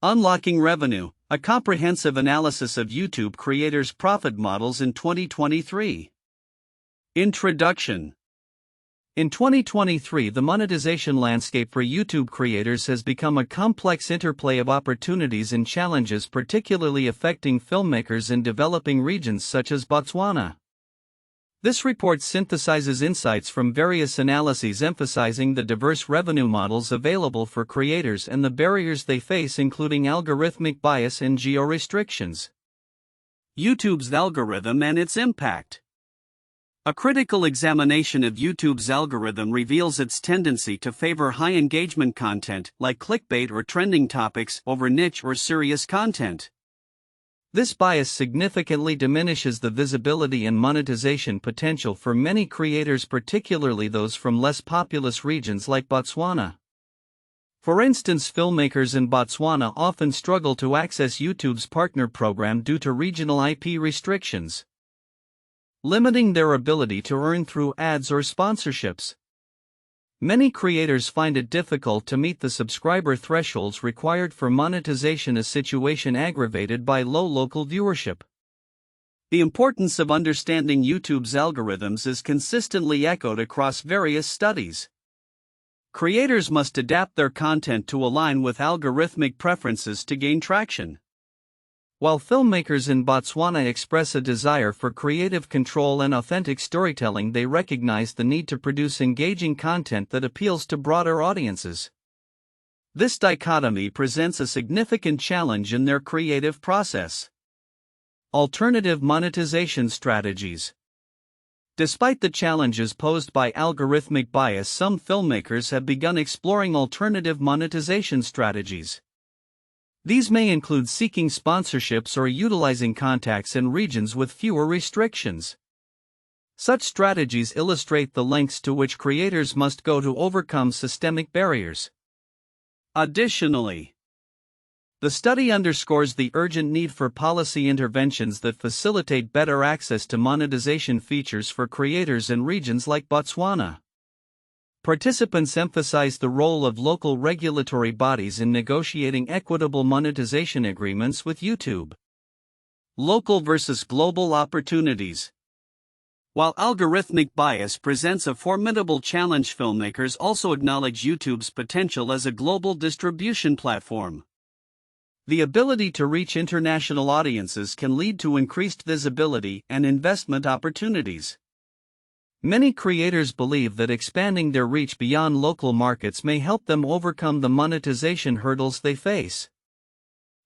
Unlocking Revenue, a comprehensive analysis of YouTube creators' profit models in 2023. Introduction. In 2023, the monetization landscape for YouTube creators has become a complex interplay of opportunities and challenges, particularly affecting filmmakers in developing regions such as Botswana. This report synthesizes insights from various analyses emphasizing the diverse revenue models available for creators and the barriers they face, including algorithmic bias and geo-restrictions. YouTube's algorithm and its impact. A critical examination of YouTube's algorithm reveals its tendency to favor high-engagement content, like clickbait or trending topics, over niche or serious content. This bias significantly diminishes the visibility and monetization potential for many creators, particularly those from less populous regions like Botswana. For instance, filmmakers in Botswana often struggle to access YouTube's partner program due to regional IP restrictions, limiting their ability to earn through ads or sponsorships. Many creators find it difficult to meet the subscriber thresholds required for monetization, a situation aggravated by low local viewership. The importance of understanding YouTube's algorithms is consistently echoed across various studies. Creators must adapt their content to align with algorithmic preferences to gain traction. While filmmakers in Botswana express a desire for creative control and authentic storytelling, they recognize the need to produce engaging content that appeals to broader audiences. This dichotomy presents a significant challenge in their creative process. Alternative monetization strategies. Despite the challenges posed by algorithmic bias, some filmmakers have begun exploring alternative monetization strategies. These may include seeking sponsorships or utilizing contacts in regions with fewer restrictions. Such strategies illustrate the lengths to which creators must go to overcome systemic barriers. Additionally, the study underscores the urgent need for policy interventions that facilitate better access to monetization features for creators in regions like Botswana. Participants emphasize the role of local regulatory bodies in negotiating equitable monetization agreements with YouTube. Local versus global opportunities. While algorithmic bias presents a formidable challenge, filmmakers also acknowledge YouTube's potential as a global distribution platform. The ability to reach international audiences can lead to increased visibility and investment opportunities. Many creators believe that expanding their reach beyond local markets may help them overcome the monetization hurdles they face.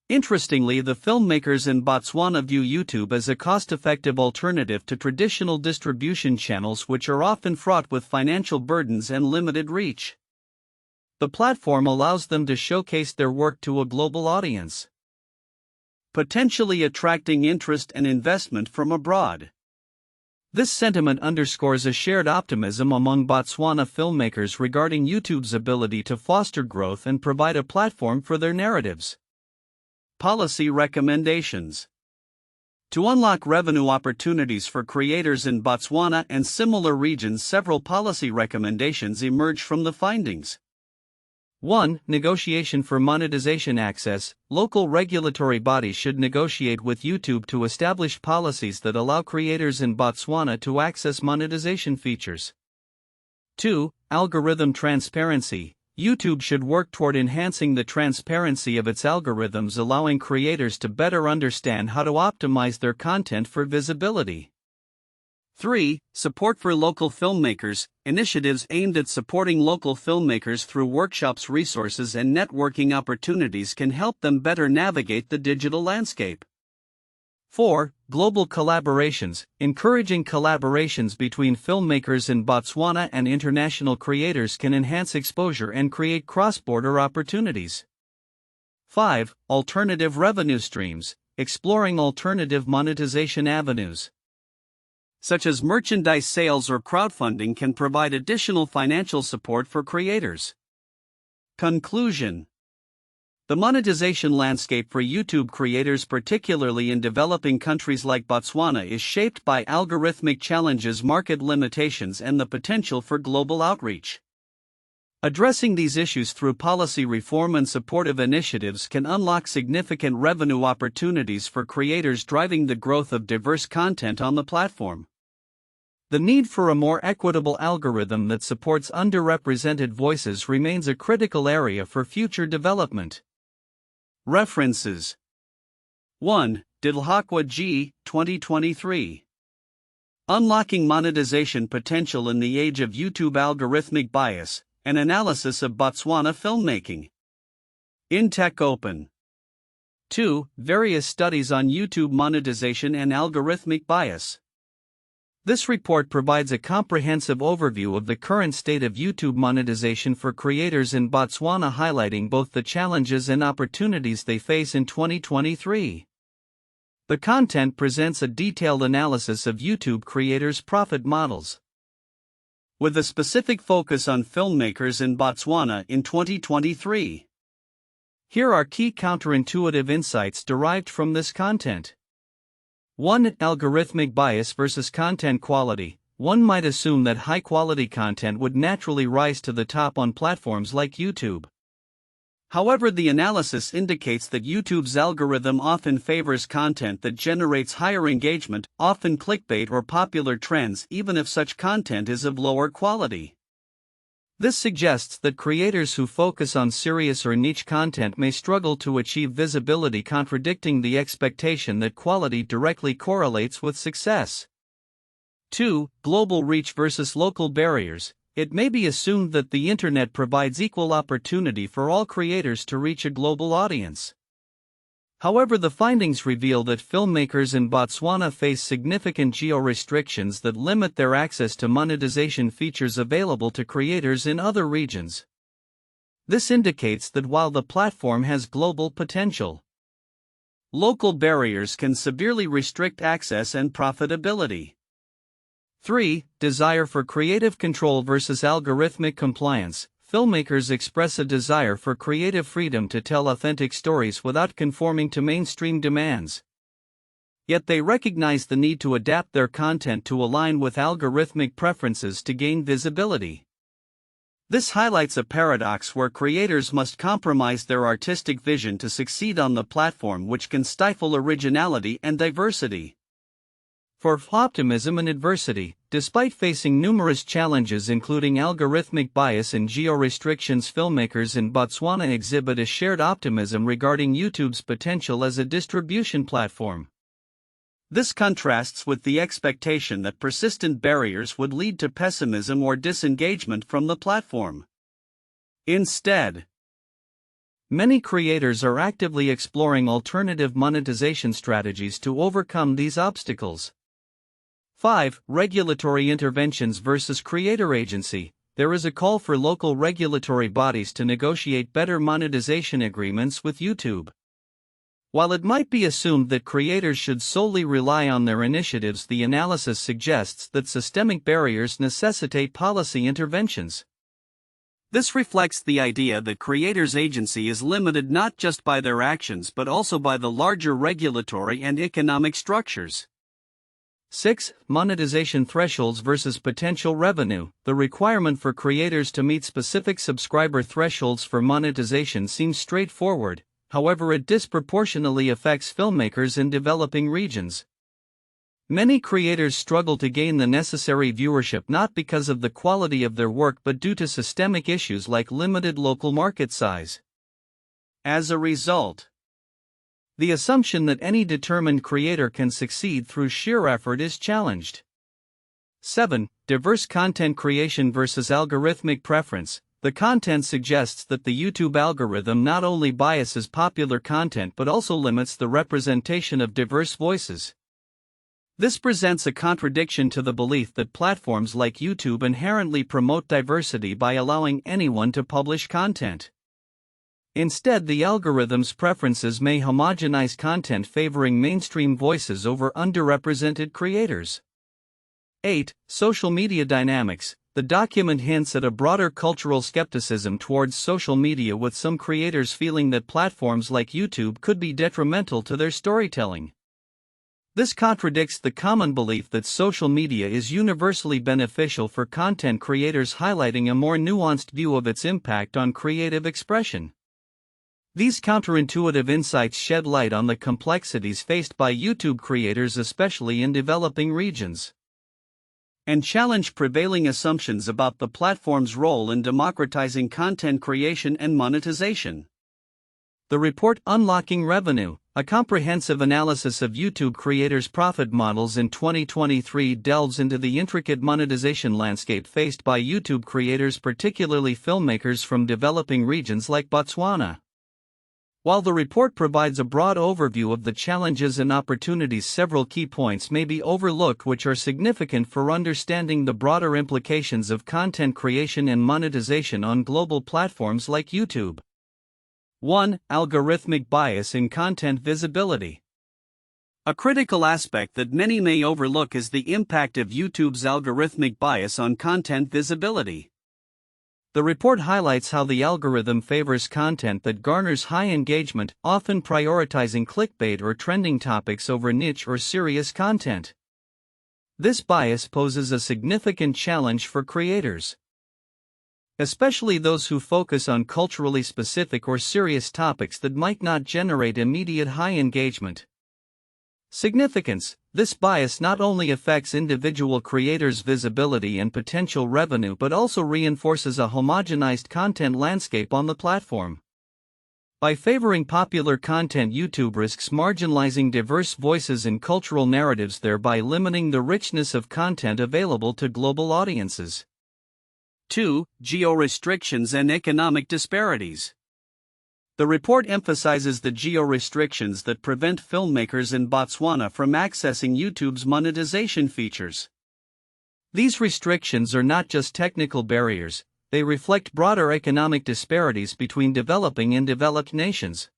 Interestingly, the filmmakers in Botswana view YouTube as a cost-effective alternative to traditional distribution channels, which are often fraught with financial burdens and limited reach. The platform allows them to showcase their work to a global audience, potentially attracting interest and investment from abroad. This sentiment underscores a shared optimism among Botswana filmmakers regarding YouTube's ability to foster growth and provide a platform for their narratives. Policy recommendations. To unlock revenue opportunities for creators in Botswana and similar regions, several policy recommendations emerge from the findings. 1. Negotiation for monetization access. Local regulatory bodies should negotiate with YouTube to establish policies that allow creators in Botswana to access monetization features. 2. Algorithm transparency. YouTube should work toward enhancing the transparency of its algorithms, allowing creators to better understand how to optimize their content for visibility. 3. Support for local filmmakers. Initiatives aimed at supporting local filmmakers through workshops, resources, and networking opportunities can help them better navigate the digital landscape. 4. Global collaborations. Encouraging collaborations between filmmakers in Botswana and international creators can enhance exposure and create cross-border opportunities. 5. Alternative revenue streams. Exploring alternative monetization avenues, such as merchandise sales or crowdfunding, can provide additional financial support for creators. Conclusion. The monetization landscape for YouTube creators, particularly in developing countries like Botswana, is shaped by algorithmic challenges, market limitations, and the potential for global outreach. Addressing these issues through policy reform and supportive initiatives can unlock significant revenue opportunities for creators, driving the growth of diverse content on the platform. The need for a more equitable algorithm that supports underrepresented voices remains a critical area for future development. References: 1. Dilhakwa G., 2023. Unlocking Monetization Potential in the Age of YouTube Algorithmic Bias, an Analysis of Botswana Filmmaking. In Tech Open. 2. Various Studies on YouTube Monetization and Algorithmic Bias. This report provides a comprehensive overview of the current state of YouTube monetization for creators in Botswana, highlighting both the challenges and opportunities they face in 2023. The content presents a detailed analysis of YouTube creators' profit models, with a specific focus on filmmakers in Botswana in 2023. Here are key counterintuitive insights derived from this content. 1. Algorithmic bias versus content quality. One might assume that high-quality content would naturally rise to the top on platforms like YouTube. However, the analysis indicates that YouTube's algorithm often favors content that generates higher engagement, often clickbait or popular trends, even if such content is of lower quality. This suggests that creators who focus on serious or niche content may struggle to achieve visibility, contradicting the expectation that quality directly correlates with success. 2. Global reach versus local barriers. It may be assumed that the internet provides equal opportunity for all creators to reach a global audience. However, the findings reveal that filmmakers in Botswana face significant geo-restrictions that limit their access to monetization features available to creators in other regions. This indicates that while the platform has global potential, local barriers can severely restrict access and profitability. 3. Desire for creative control versus algorithmic compliance. Filmmakers express a desire for creative freedom to tell authentic stories without conforming to mainstream demands. Yet they recognize the need to adapt their content to align with algorithmic preferences to gain visibility. This highlights a paradox where creators must compromise their artistic vision to succeed on the platform, which can stifle originality and diversity. For optimism and adversity. Despite facing numerous challenges including algorithmic bias and geo-restrictions, filmmakers in Botswana exhibit a shared optimism regarding YouTube's potential as a distribution platform. This contrasts with the expectation that persistent barriers would lead to pessimism or disengagement from the platform. Instead, many creators are actively exploring alternative monetization strategies to overcome these obstacles. 5. Regulatory interventions versus creator agency. There is a call for local regulatory bodies to negotiate better monetization agreements with YouTube. While it might be assumed that creators should solely rely on their initiatives, the analysis suggests that systemic barriers necessitate policy interventions. This reflects the idea that creators' agency is limited not just by their actions but also by the larger regulatory and economic structures. 6. Monetization thresholds versus potential revenue. The requirement for creators to meet specific subscriber thresholds for monetization seems straightforward, however, it disproportionately affects filmmakers in developing regions. Many creators struggle to gain the necessary viewership not because of the quality of their work but due to systemic issues like limited local market size. As a result, the assumption that any determined creator can succeed through sheer effort is challenged. 7. Diverse content creation versus algorithmic preference. The content suggests that the YouTube algorithm not only biases popular content but also limits the representation of diverse voices. This presents a contradiction to the belief that platforms like YouTube inherently promote diversity by allowing anyone to publish content. Instead, the algorithm's preferences may homogenize content, favoring mainstream voices over underrepresented creators. 8. Social media dynamics. The document hints at a broader cultural skepticism towards social media, with some creators feeling that platforms like YouTube could be detrimental to their storytelling. This contradicts the common belief that social media is universally beneficial for content creators, highlighting a more nuanced view of its impact on creative expression. These counterintuitive insights shed light on the complexities faced by YouTube creators, especially in developing regions, and challenge prevailing assumptions about the platform's role in democratizing content creation and monetization. The report Unlocking Revenue, a comprehensive analysis of YouTube creators' profit models in 2023, delves into the intricate monetization landscape faced by YouTube creators, particularly filmmakers from developing regions like Botswana. While the report provides a broad overview of the challenges and opportunities, several key points may be overlooked which are significant for understanding the broader implications of content creation and monetization on global platforms like YouTube. 1. Algorithmic bias in content visibility. A critical aspect that many may overlook is the impact of YouTube's algorithmic bias on content visibility. The report highlights how the algorithm favors content that garners high engagement, often prioritizing clickbait or trending topics over niche or serious content. This bias poses a significant challenge for creators, especially those who focus on culturally specific or serious topics that might not generate immediate high engagement. Significance: this bias not only affects individual creators' visibility and potential revenue but also reinforces a homogenized content landscape on the platform. By favoring popular content, YouTube risks marginalizing diverse voices and cultural narratives, thereby limiting the richness of content available to global audiences. 2. Geo-restrictions and economic disparities. The report emphasizes the geo-restrictions that prevent filmmakers in Botswana from accessing YouTube's monetization features. These restrictions are not just technical barriers, they reflect broader economic disparities between developing and developed nations.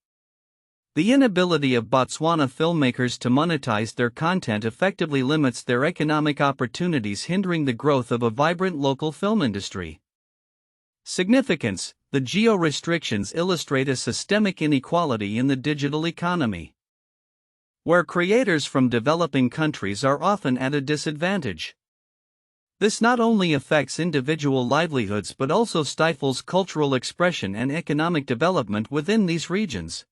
The inability of Botswana filmmakers to monetize their content effectively limits their economic opportunities, hindering the growth of a vibrant local film industry. Significance: the geo-restrictions illustrate a systemic inequality in the digital economy, where creators from developing countries are often at a disadvantage. This not only affects individual livelihoods but also stifles cultural expression and economic development within these regions.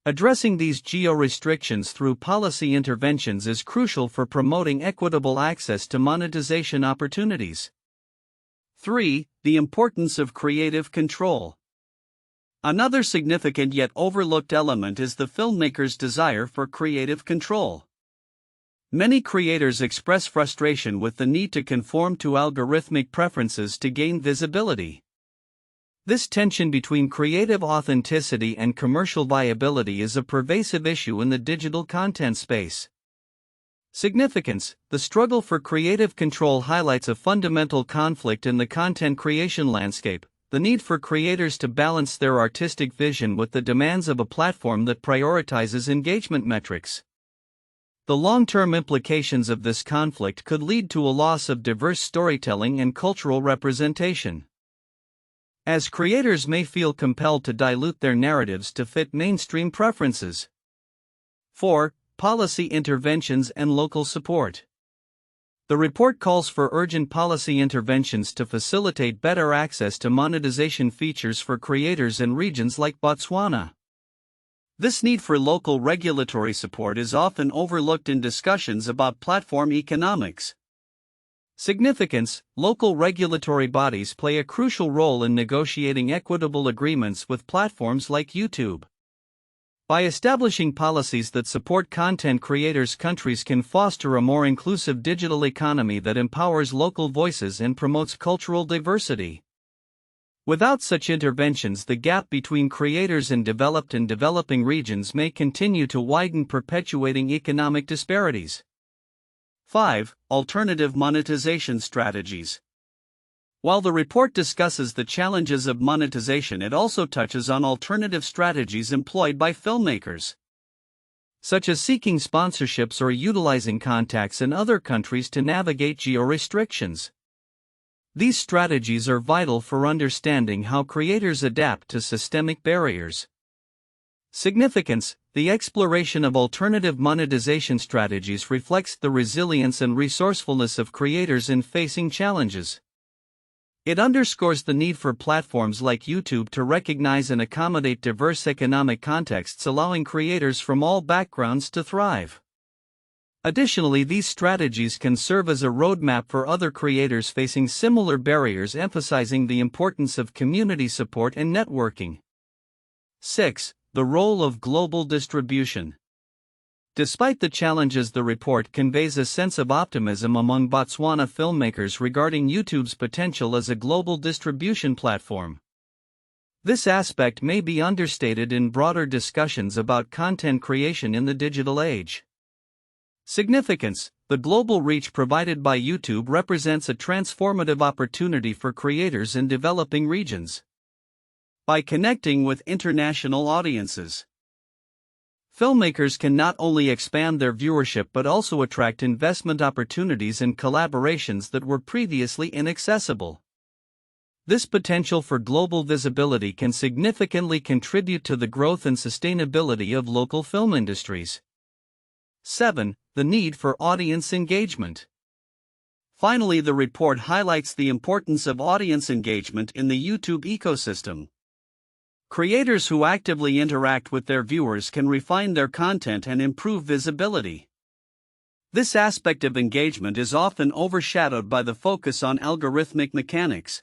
Addressing these geo-restrictions through policy interventions is crucial for promoting equitable access to monetization opportunities. 3. The importance of creative control. Another significant yet overlooked element is the filmmaker's desire for creative control. Many creators express frustration with the need to conform to algorithmic preferences to gain visibility. This tension between creative authenticity and commercial viability is a pervasive issue in the digital content space. Significance: the struggle for creative control highlights a fundamental conflict in the content creation landscape, the need for creators to balance their artistic vision with the demands of a platform that prioritizes engagement metrics. The long-term implications of this conflict could lead to a loss of diverse storytelling and cultural representation, as creators may feel compelled to dilute their narratives to fit mainstream preferences. 4. Policy interventions and local support. The report calls for urgent policy interventions to facilitate better access to monetization features for creators in regions like Botswana. This need for local regulatory support is often overlooked in discussions about platform economics. Significance: local regulatory bodies play a crucial role in negotiating equitable agreements with platforms like YouTube. By establishing policies that support content creators, countries can foster a more inclusive digital economy that empowers local voices and promotes cultural diversity. Without such interventions, the gap between creators in developed and developing regions may continue to widen, perpetuating economic disparities. 5. Alternative monetization strategies. While the report discusses the challenges of monetization, it also touches on alternative strategies employed by filmmakers, such as seeking sponsorships or utilizing contacts in other countries to navigate geo-restrictions. These strategies are vital for understanding how creators adapt to systemic barriers. Significance: the exploration of alternative monetization strategies reflects the resilience and resourcefulness of creators in facing challenges. It underscores the need for platforms like YouTube to recognize and accommodate diverse economic contexts, allowing creators from all backgrounds to thrive. Additionally, these strategies can serve as a roadmap for other creators facing similar barriers, emphasizing the importance of community support and networking. 6. The role of global distribution. Despite the challenges, the report conveys a sense of optimism among Botswana filmmakers regarding YouTube's potential as a global distribution platform. This aspect may be understated in broader discussions about content creation in the digital age. Significance: the global reach provided by YouTube represents a transformative opportunity for creators in developing regions. By connecting with international audiences, filmmakers can not only expand their viewership but also attract investment opportunities and collaborations that were previously inaccessible. This potential for global visibility can significantly contribute to the growth and sustainability of local film industries. 7. The need for audience engagement. Finally, the report highlights the importance of audience engagement in the YouTube ecosystem. Creators who actively interact with their viewers can refine their content and improve visibility. This aspect of engagement is often overshadowed by the focus on algorithmic mechanics.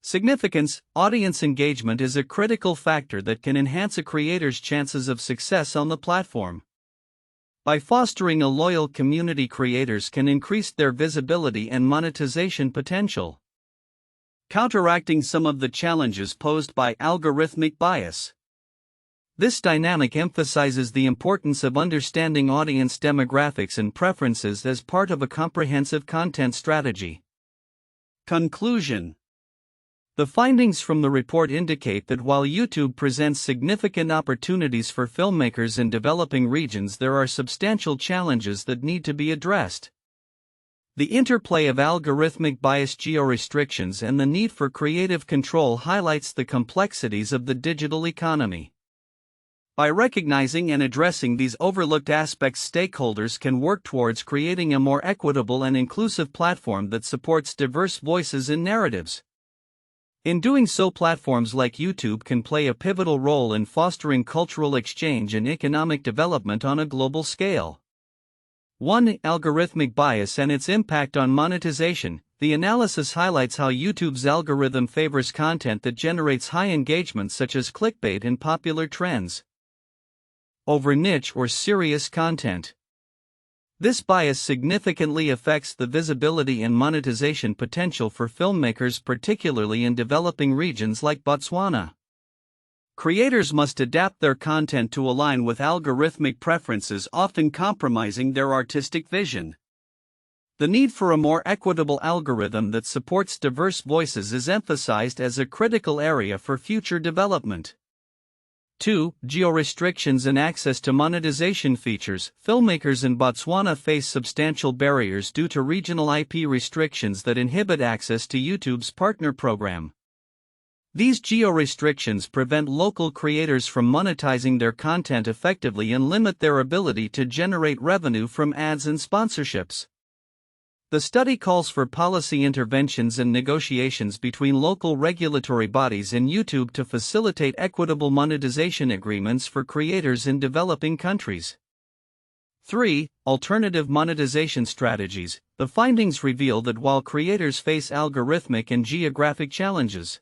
Significance: audience engagement is a critical factor that can enhance a creator's chances of success on the platform. By fostering a loyal community, creators can increase their visibility and monetization potential, counteracting some of the challenges posed by algorithmic bias. This dynamic emphasizes the importance of understanding audience demographics and preferences as part of a comprehensive content strategy. Conclusion: the findings from the report indicate that while YouTube presents significant opportunities for filmmakers in developing regions, there are substantial challenges that need to be addressed. The interplay of algorithmic bias, geo-restrictions, and the need for creative control highlights the complexities of the digital economy. By recognizing and addressing these overlooked aspects, stakeholders can work towards creating a more equitable and inclusive platform that supports diverse voices and narratives. In doing so, platforms like YouTube can play a pivotal role in fostering cultural exchange and economic development on a global scale. 1. Algorithmic bias and its impact on monetization. The analysis highlights how YouTube's algorithm favors content that generates high engagement, such as clickbait and popular trends, over niche or serious content. This bias significantly affects the visibility and monetization potential for filmmakers, particularly in developing regions like Botswana. Creators must adapt their content to align with algorithmic preferences, often compromising their artistic vision. The need for a more equitable algorithm that supports diverse voices is emphasized as a critical area for future development. 2. Geo-restrictions and access to monetization features. Filmmakers in Botswana face substantial barriers due to regional IP restrictions that inhibit access to YouTube's partner program. These geo-restrictions prevent local creators from monetizing their content effectively and limit their ability to generate revenue from ads and sponsorships. The study calls for policy interventions and negotiations between local regulatory bodies and YouTube to facilitate equitable monetization agreements for creators in developing countries. 3. Alternative monetization strategies. The findings reveal that while creators face algorithmic and geographic challenges,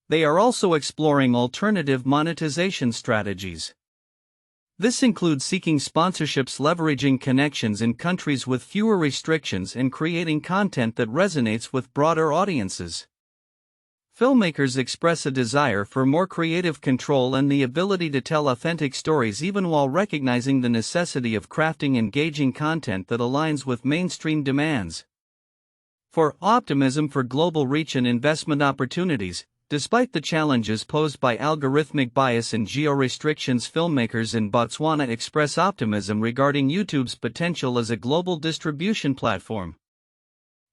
they are also exploring alternative monetization strategies. This includes seeking sponsorships, leveraging connections in countries with fewer restrictions, and creating content that resonates with broader audiences. Filmmakers express a desire for more creative control and the ability to tell authentic stories, even while recognizing the necessity of crafting engaging content that aligns with mainstream demands. 4. Optimism for global reach and investment opportunities. Despite the challenges posed by algorithmic bias and geo-restrictions, filmmakers in Botswana express optimism regarding YouTube's potential as a global distribution platform.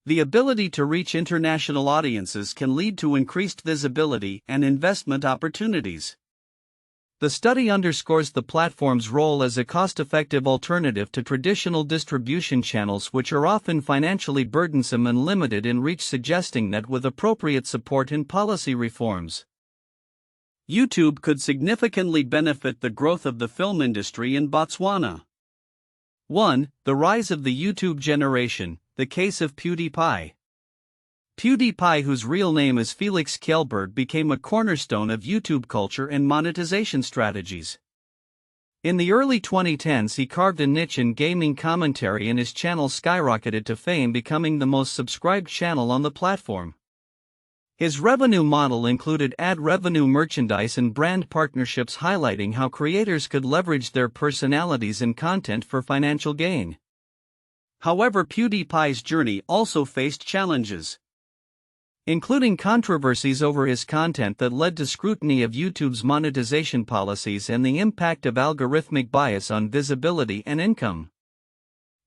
The ability to reach international audiences can lead to increased visibility and investment opportunities. The study underscores the platform's role as a cost-effective alternative to traditional distribution channels, which are often financially burdensome and limited in reach, suggesting that with appropriate support and policy reforms, YouTube could significantly benefit the growth of the film industry in Botswana. 1. The rise of the YouTube generation, the case of PewDiePie. PewDiePie, whose real name is Felix Kjellberg, became a cornerstone of YouTube culture and monetization strategies. In the early 2010s, he carved a niche in gaming commentary and his channel skyrocketed to fame, becoming the most subscribed channel on the platform. His revenue model included ad revenue, merchandise, and brand partnerships, highlighting how creators could leverage their personalities and content for financial gain. However, PewDiePie's journey also faced challenges, including controversies over his content that led to scrutiny of YouTube's monetization policies and the impact of algorithmic bias on visibility and income.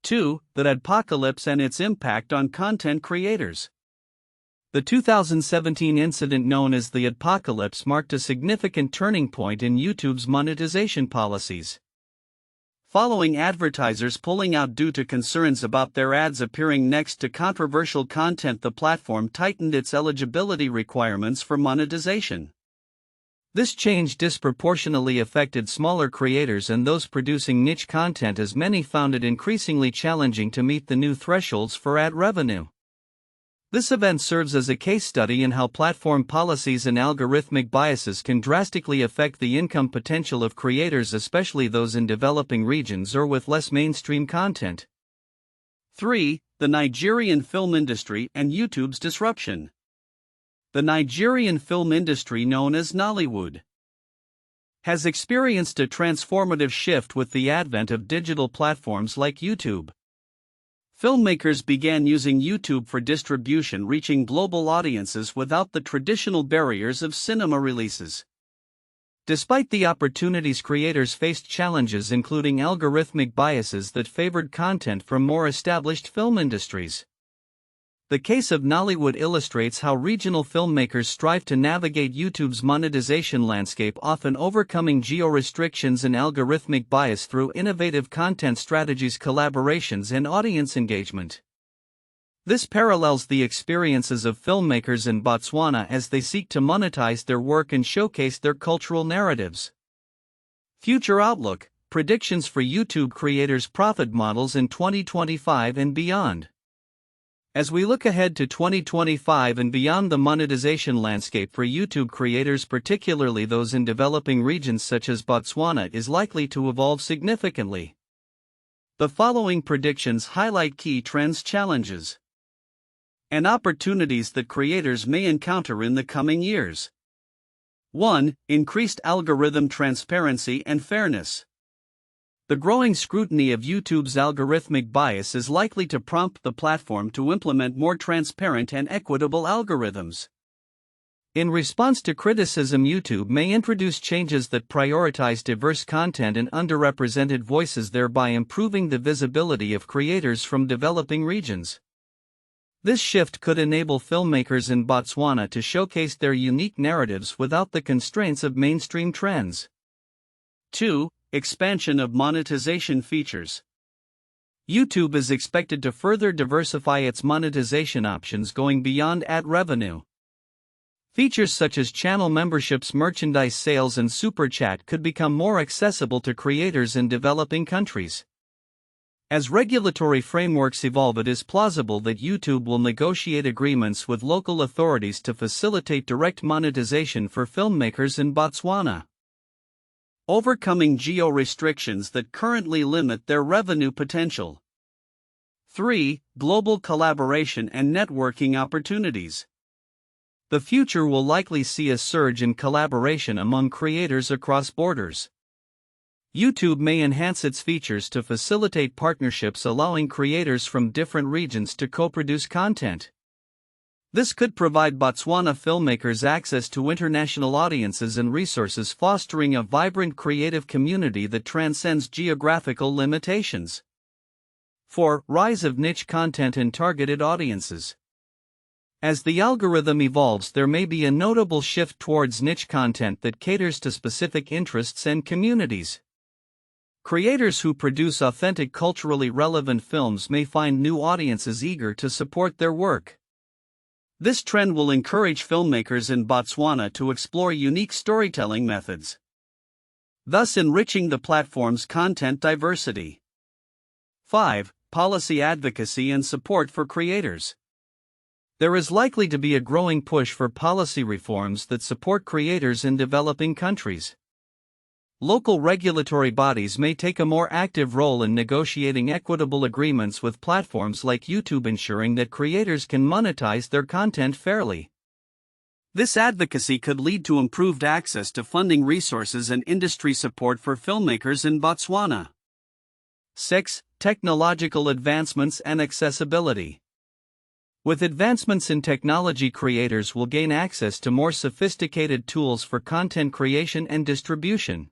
2. The adpocalypse and its impact on content creators. The 2017 incident known as the adpocalypse marked a significant turning point in YouTube's monetization policies. Following advertisers pulling out due to concerns about their ads appearing next to controversial content, the platform tightened its eligibility requirements for monetization. This change disproportionately affected smaller creators and those producing niche content, as many found it increasingly challenging to meet the new thresholds for ad revenue. This event serves as a case study in how platform policies and algorithmic biases can drastically affect the income potential of creators, especially those in developing regions or with less mainstream content. 3. The Nigerian film industry and YouTube's disruption. The Nigerian film industry, known as Nollywood, has experienced a transformative shift with the advent of digital platforms like YouTube. Filmmakers began using YouTube for distribution, reaching global audiences without the traditional barriers of cinema releases. Despite the opportunities, creators faced challenges including algorithmic biases that favored content from more established film industries. The case of Nollywood illustrates how regional filmmakers strive to navigate YouTube's monetization landscape, often overcoming geo-restrictions and algorithmic bias through innovative content strategies, collaborations, and audience engagement. This parallels the experiences of filmmakers in Botswana as they seek to monetize their work and showcase their cultural narratives. Future outlook: predictions for YouTube creators' profit models in 2025 and beyond. As we look ahead to 2025 and beyond, the monetization landscape for YouTube creators, particularly those in developing regions such as Botswana, is likely to evolve significantly. The following predictions highlight key trends, challenges, and opportunities that creators may encounter in the coming years. 1. Increased algorithm transparency and fairness. The growing scrutiny of YouTube's algorithmic bias is likely to prompt the platform to implement more transparent and equitable algorithms. In response to criticism, YouTube may introduce changes that prioritize diverse content and underrepresented voices, thereby improving the visibility of creators from developing regions. This shift could enable filmmakers in Botswana to showcase their unique narratives without the constraints of mainstream trends. 2. Expansion of monetization features. YouTube is expected to further diversify its monetization options, going beyond ad revenue. Features such as channel memberships, merchandise sales, and Super Chat could become more accessible to creators in developing countries. As regulatory frameworks evolve, it is plausible that YouTube will negotiate agreements with local authorities to facilitate direct monetization for filmmakers in Botswana. Overcoming geo-restrictions that currently limit their revenue potential. 3. Global collaboration and networking opportunities. The future will likely see a surge in collaboration among creators across borders. YouTube may enhance its features to facilitate partnerships, allowing creators from different regions to co-produce content. This could provide Botswana filmmakers access to international audiences and resources, fostering a vibrant creative community that transcends geographical limitations. 4. Rise of niche content and targeted audiences. As the algorithm evolves, there may be a notable shift towards niche content that caters to specific interests and communities. Creators who produce authentic, culturally relevant films may find new audiences eager to support their work. This trend will encourage filmmakers in Botswana to explore unique storytelling methods, thus enriching the platform's content diversity. 5. Policy advocacy and support for creators. There is likely to be a growing push for policy reforms that support creators in developing countries. Local regulatory bodies may take a more active role in negotiating equitable agreements with platforms like YouTube, ensuring that creators can monetize their content fairly. This advocacy could lead to improved access to funding resources and industry support for filmmakers in Botswana. 6. Technological advancements and accessibility. With advancements in technology, creators will gain access to more sophisticated tools for content creation and distribution.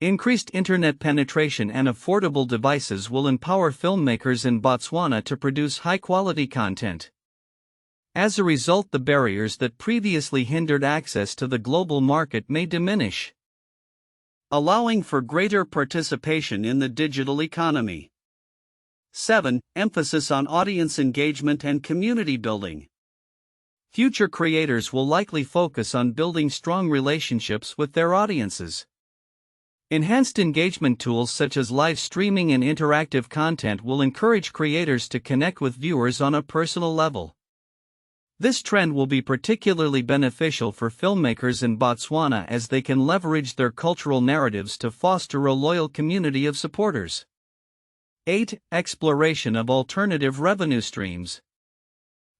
Increased internet penetration and affordable devices will empower filmmakers in Botswana to produce high-quality content. As a result, the barriers that previously hindered access to the global market may diminish, allowing for greater participation in the digital economy. 7. Emphasis on audience engagement and community building. Future creators will likely focus on building strong relationships with their audiences. Enhanced engagement tools such as live streaming and interactive content will encourage creators to connect with viewers on a personal level. This trend will be particularly beneficial for filmmakers in Botswana, as they can leverage their cultural narratives to foster a loyal community of supporters. 8. Exploration of alternative revenue streams.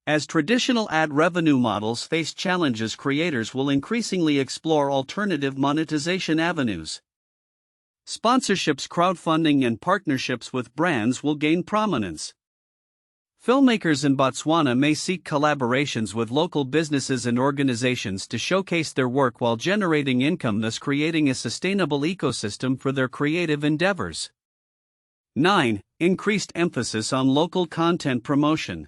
As traditional ad revenue models face challenges, creators will increasingly explore alternative monetization avenues. Sponsorships, crowdfunding, and partnerships with brands will gain prominence. Filmmakers in Botswana may seek collaborations with local businesses and organizations to showcase their work while generating income, thus creating a sustainable ecosystem for their creative endeavors. 9. Increased emphasis on local content promotion.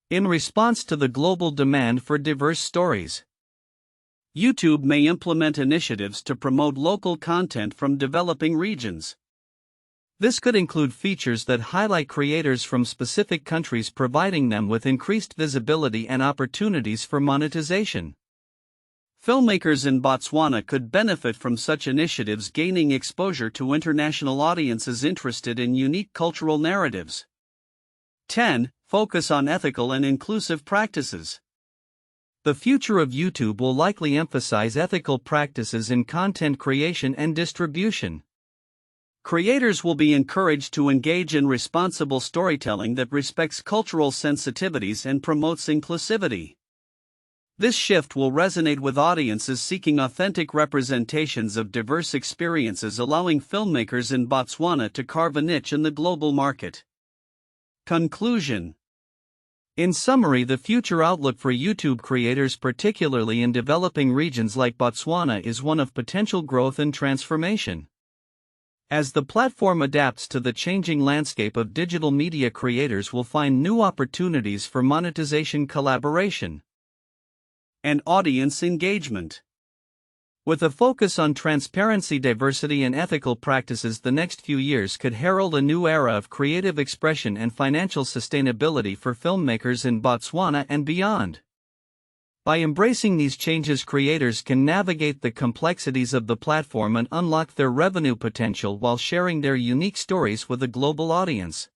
In response to the global demand for diverse stories, YouTube may implement initiatives to promote local content from developing regions. This could include features that highlight creators from specific countries, providing them with increased visibility and opportunities for monetization. Filmmakers in Botswana could benefit from such initiatives, gaining exposure to international audiences interested in unique cultural narratives. 10. Focus on ethical and inclusive practices. The future of YouTube will likely emphasize ethical practices in content creation and distribution. Creators will be encouraged to engage in responsible storytelling that respects cultural sensitivities and promotes inclusivity. This shift will resonate with audiences seeking authentic representations of diverse experiences, allowing filmmakers in Botswana to carve a niche in the global market. Conclusion. In summary, the future outlook for YouTube creators, particularly in developing regions like Botswana, is one of potential growth and transformation. As the platform adapts to the changing landscape of digital media, creators will find new opportunities for monetization, collaboration, and audience engagement. With a focus on transparency, diversity, and ethical practices, the next few years could herald a new era of creative expression and financial sustainability for filmmakers in Botswana and beyond. By embracing these changes, creators can navigate the complexities of the platform and unlock their revenue potential while sharing their unique stories with a global audience.